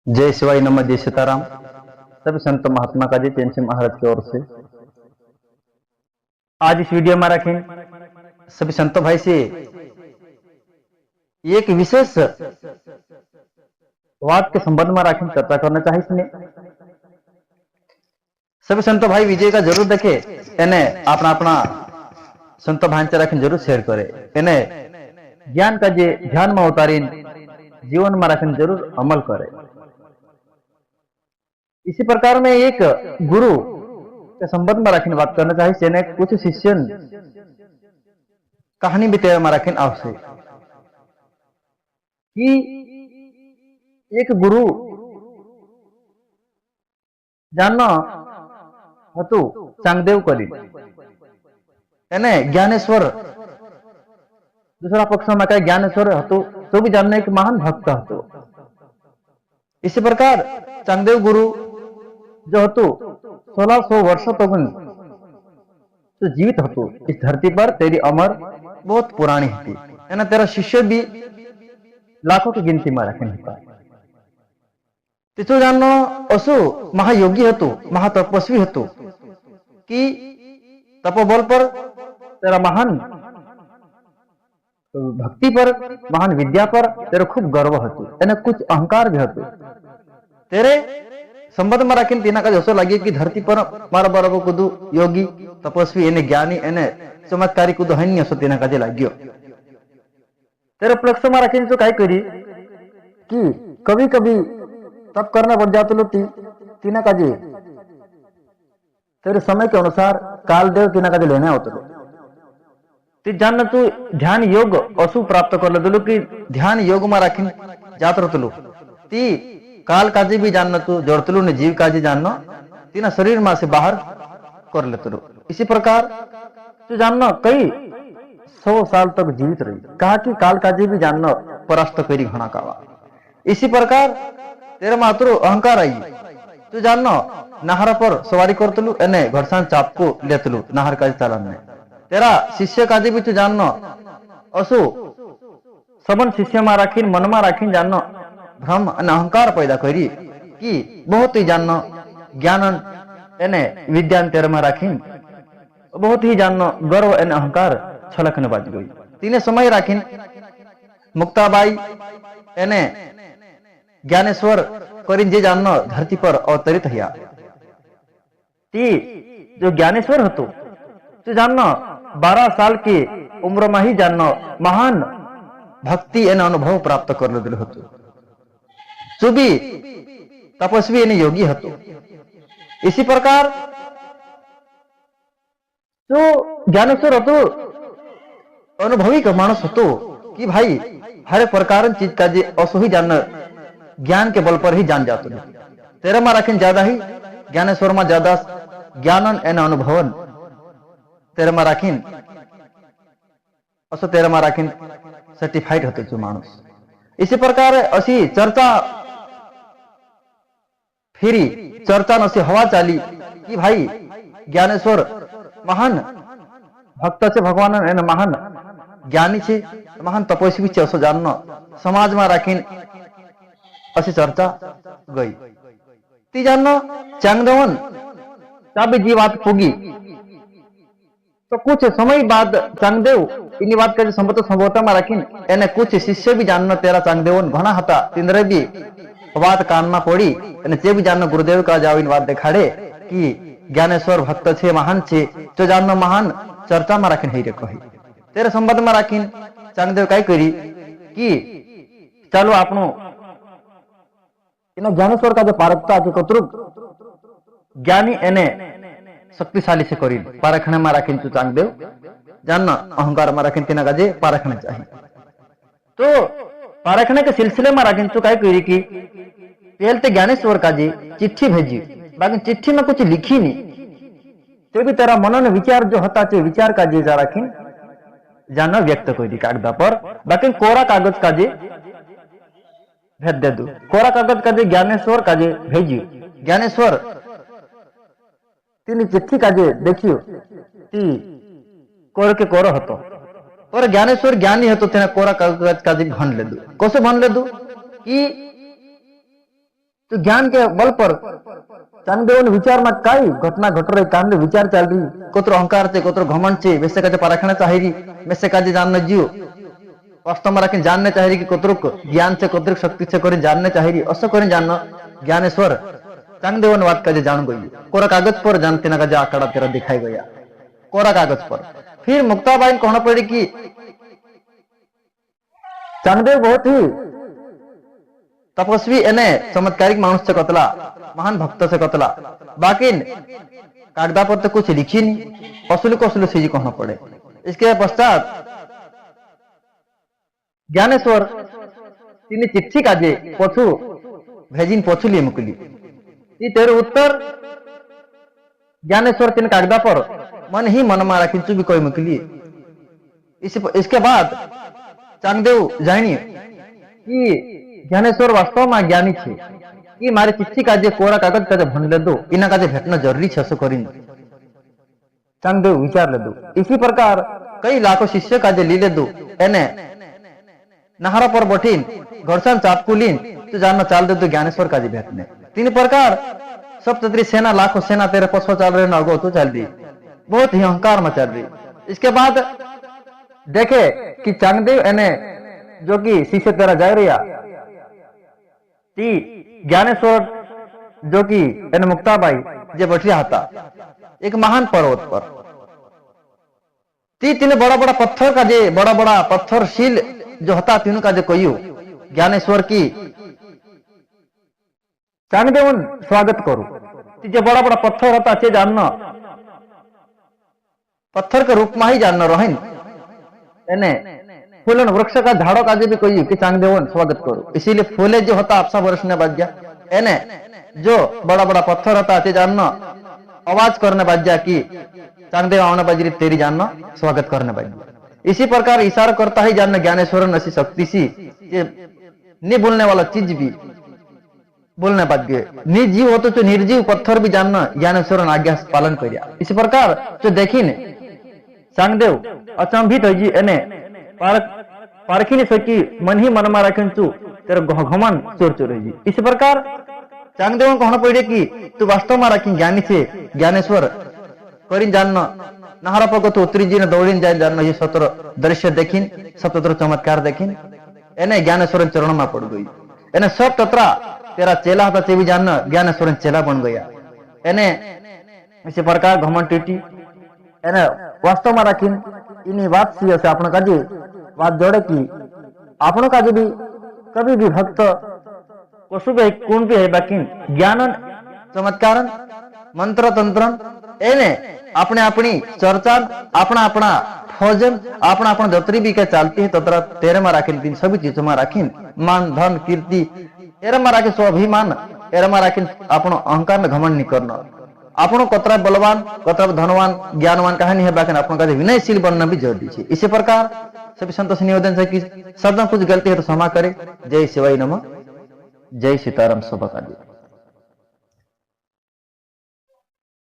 जय शिवाय नमः, जय सीताराम। सभी संत महात्मा का जय चैन सिंह महाराज की ओर से आज इस वीडियो में रखें सभी संतों भाई से एक विशेष बात के संबंध में रखें चर्चा करना चाहिए। इसमें सभी संतों भाई विजय का जरूर देखे, इन्हें अपना अपना संत भांचा रखें जरूर शेयर करे, इन्हें ज्ञान का जे ध्यान में उतारी जीवन में रखें जरूर अमल करे। इसी प्रकार में एक गुरु के संबंध में रखने बात करना चाहिए। सेने कुछ शिष्य कहानी भी तेरे में रखें आवश्यक कि एक गुरु जानना हतु चांगदेव करी एने ज्ञानेश्वर दूसरा पक्ष में कहे ज्ञानेश्वर हतु तो भी जानना एक महान भक्त हतु। इसी प्रकार चांगदेव गुरु जो हतु 1600 वर्ष तक तो जीवित हतु इस धरती पर। तेरी अमर बहुत पुरानी थी, है तेरा शिष्य भी लाखों की गिनती में रखे होता। तिथु जानो असु महायोगी हतु, महातपस्वी हतु कि तपोबल पर तेरा महान भक्ति पर महान विद्या पर तेरे खूब गर्व हतु, एने कुछ अहंकार भी हतु। तेरे संबंध में रखी तीना का जैसो लगे कि धरती पर मारा बराबर कुदू योगी तपस्वी एने ज्ञानी एने चमत्कारी कुदू हन्य सो तीना का जे लाग्यो। तेरे प्लक्ष में रखी तो काय करी कि कभी कभी तप करना पड़ जाते लो तीना का जे तेरे समय के अनुसार काल देव तीना का जे लेने होते लो ती जान तू ध्यान योग असु प्राप्त कर ले कि ध्यान योग में रखी जात रहतलो ती काल काजी भी जानना तू जोड़तलू ने जीव काजी जानना तीना शरीर में से बाहर कर लेते रो। इसी प्रकार तू जानना कई 100 साल तक जीवित रही, कहा कि काल काजी भी जानना परास्त करी घना कावा। इसी प्रकार तेरे मातृ अहंकार आई तू जानना नहर पर सवारी करतलू एने घरसान चाप को लेतलू नहर काजी चालन में। तेरा शिष्य काजी भी तू जानना असु सबन शिष्य में राखी मन में राखी जानना भ्रम अहंकार पैदा करी कि बहुत ही जानना ज्ञान एने विद्यान तेरे में राखी बहुत ही जानना गर्व एने अहंकार छलकने बाज गई। तीने समय राखी मुक्ताबाई एने ज्ञानेश्वर करीन जे जानना धरती पर अवतरित हिया। ती जो ज्ञानेश्वर हतो तो जानना 12 साल की उम्र में ही जानना महान भक्ति एने अनुभव प्राप्त कर दिल हतो। जो भी तपस्वी एने योगी हतो। इसी प्रकार जो ज्ञानेश्वर हतो अनुभवी का मानस हतो कि भाई हर प्रकार चीज का जे असही जानना ज्ञान के बल पर ही जान जातो। तेरे में रखें ज्यादा ही ज्ञानेश्वर में ज्यादा ज्ञानन एन अनुभवन तेरे में राखीन असो तेरे में राखीन सर्टिफाइड होते जो मानुस। इसी प्रकार असी चर्चा फिरी चर्चा नसी हवा चाली कि भाई ज्ञानेश्वर महान भक्त से भगवान एन महान ज्ञानी छे महान तपस्वी छे असो जानना समाज में राखीन असी चर्चा गई। ती जानना चांगदेवन तब जी बात पुगी तो कुछ समय बाद चांगदेव इनी बात कर संभवता में रखी एने कुछ शिष्य भी जानना तेरा चांगदेवन घना हता तिंद्रे भी बात कान में पड़ी एने जे भी जानना गुरुदेव का जाओ इन बात दिखाड़े कि ज्ञानेश्वर भक्त छे महान छे तो जानना महान चर्चा में रखी रे कही। तेरे संबंध में रखी चांगदेव काय करी कि चलो आपनो इन ज्ञानेश्वर का जो पारकता के कतरुक ज्ञानी एने शक्तिशाली से करी पारखने में रखें तो चांगदेव जानना अहंकार में रखें तीना गाजे पारखने चाहिए। तो पारखने के सिलसिले में रखें तो काय करी कि पहले ज्ञानेश्वर का जी चिट्ठी भेजी, बाकी चिट्ठी में कुछ लिखी नहीं तो भी तेरा मनन विचार जो होता चे विचार का जी जा रखें जानना व्यक्त करी कागदा पर, बाकी कोरा कागज का जी भेज दे दो। कोरा कागज का जी ज्ञानेश्वर का जी भेजी। ज्ञानेश्वर तीन चिट्ठी काजे देखियो ती कोर के कोरो हतो और ज्ञानेश्वर ज्ञानी हतो तेना कोरा कागज काजे भन ले दो। कोसे भन ले दो कि तो ज्ञान के बल पर चांगदेवन विचार में कई घटना घट रही काम विचार चल रही कोत्र अहंकार चे कोत्र घमंड चे वैसे का पराखना चाहिए वैसे का जानना जियो वास्तव में रखें जानने चाहिए कि कोत्रुक ज्ञान से कोत्रुक शक्ति से करें जानने चाहिए असो करें जानना ज्ञानेश्वर चांगदेवन बात का जान गई कोरा कागज पर जानते ना का आंकड़ा तेरा दिखाई गया कोरा कागज पर फिर मुक्ताबाई कहना पड़ी कि चांगदेव बहुत ही तपस्वी एने चमत्कारिक मानुष से कतला महान भक्त से कतला बाकी कागदा पर तो कुछ लिखी नहीं असुल को असुल सीजी कहना पड़े इसके पश्चात ज्ञानेश्वर तीन चिट्ठी काजे पछू भेजिन पछू लिए मुकली तेरे उत्तर ज्ञानेश्वर तीन कागदा पर मन ही मन मारा खिंचू भी कोई मुकली इसके बाद चांगदेव जानिए कि ज्ञानेश्वर वास्तव में ज्ञानी छे कि मारे चिट्ठी काजे कोरा कागज काजे भन ले दो इना काजे भेटना जरूरी छे सो करीन चांगदेव विचार ले दो इसी प्रकार कई लाखों शिष्य काजे ली ले दो एने नहरा पर बठीन घरसान चापकुलीन तो जानना चाल दे तो ज्ञानेश्वर काजे भेटने तीन प्रकार सब तत्री सेना लाखों सेना तेरे पसो चल रहे नगो तो चल रही बहुत ही अहंकार में चल रही इसके बाद देखे कि चांगदेव एने जो कि शिष्य तेरा जा रहा ती ज्ञानेश्वर जो कि एने मुक्ताबाई जे बैठिया था एक महान पर्वत पर तीन बड़ा बड़ा पत्थर का जे बड़ा बड़ा पत्थर शील जो हता तीनों का जो कोई ज्ञानेश्वर की चांगदेवन स्वागत करो जो बड़ा बड़ा पत्थर होता चे जानना पत्थर के रूप में ही जानना रोहिन एने फूलन वृक्ष का झाड़ों का भी कोई कि चांगदेवन स्वागत करो इसीलिए फूले जो होता आपसा वर्ष ने बज गया एने जो बड़ा बड़ा पत्थर होता चे जानना आवाज करने बज गया कि चांगदेव आने बजरी तेरी जानना स्वागत करने बज गया इसी प्रकार इशारा करता ही जानना ज्ञानेश्वर ऐसी शक्ति सी नहीं बोलने वाला चीज भी बोलने बज गए निर्जीव हो तो निर्जीव पत्थर भी जानना ज्ञानेश्वर आज्ञा पालन कर इसी प्रकार जो देखी ने चांगदेव अचंभित हो जी एने पारखी नहीं सकी मन ही मन मारा किंतु तेरा घमन चोर चोर जी इसी प्रकार चांगदेव कहना पड़े कि तू वास्तव में रखी ज्ञानी से ज्ञानेश्वर करीन जानना नहरा पको तो उतरी जी ने दौड़ीन जाए जानना ये सतर दृश्य देखीन सब तत्र चमत्कार देखीन एने ज्ञानेश्वर चरण में पड़ गई एने सब तत्रा तेरा चेला था ते भी जानना ज्ञानेश्वर चेला बन गया एने इसी प्रकार घमन टीटी एने वास्तव में रखीन इन्हीं बात सी से आपण काजे बात जोड़े कि आपण काजे भी कभी भी भक्त कसु भी कौन भी है बाकी ज्ञान चमत्कार मंत्र तंत्र एने अपने अपनी चर्चा अपना अपना भोजन अपना अपना जतरी भी क्या चलती है तत्र तेरे में राखिन तीन सभी चीजों में राखिन मान धन कीर्ति एरे में राखिन स्वाभिमान एरे में राखिन अपनो अहंकार में घमंड नहीं करना अपनो कतरा बलवान कतरा धनवान ज्ञानवान कहानी है बाकी अपनों का विनयशील बनना भी जरूरी है इसी प्रकार सभी संतों से निवेदन है कि सब कुछ गलती है तो क्षमा करे जय शिवाय नमः जय सीताराम शोभा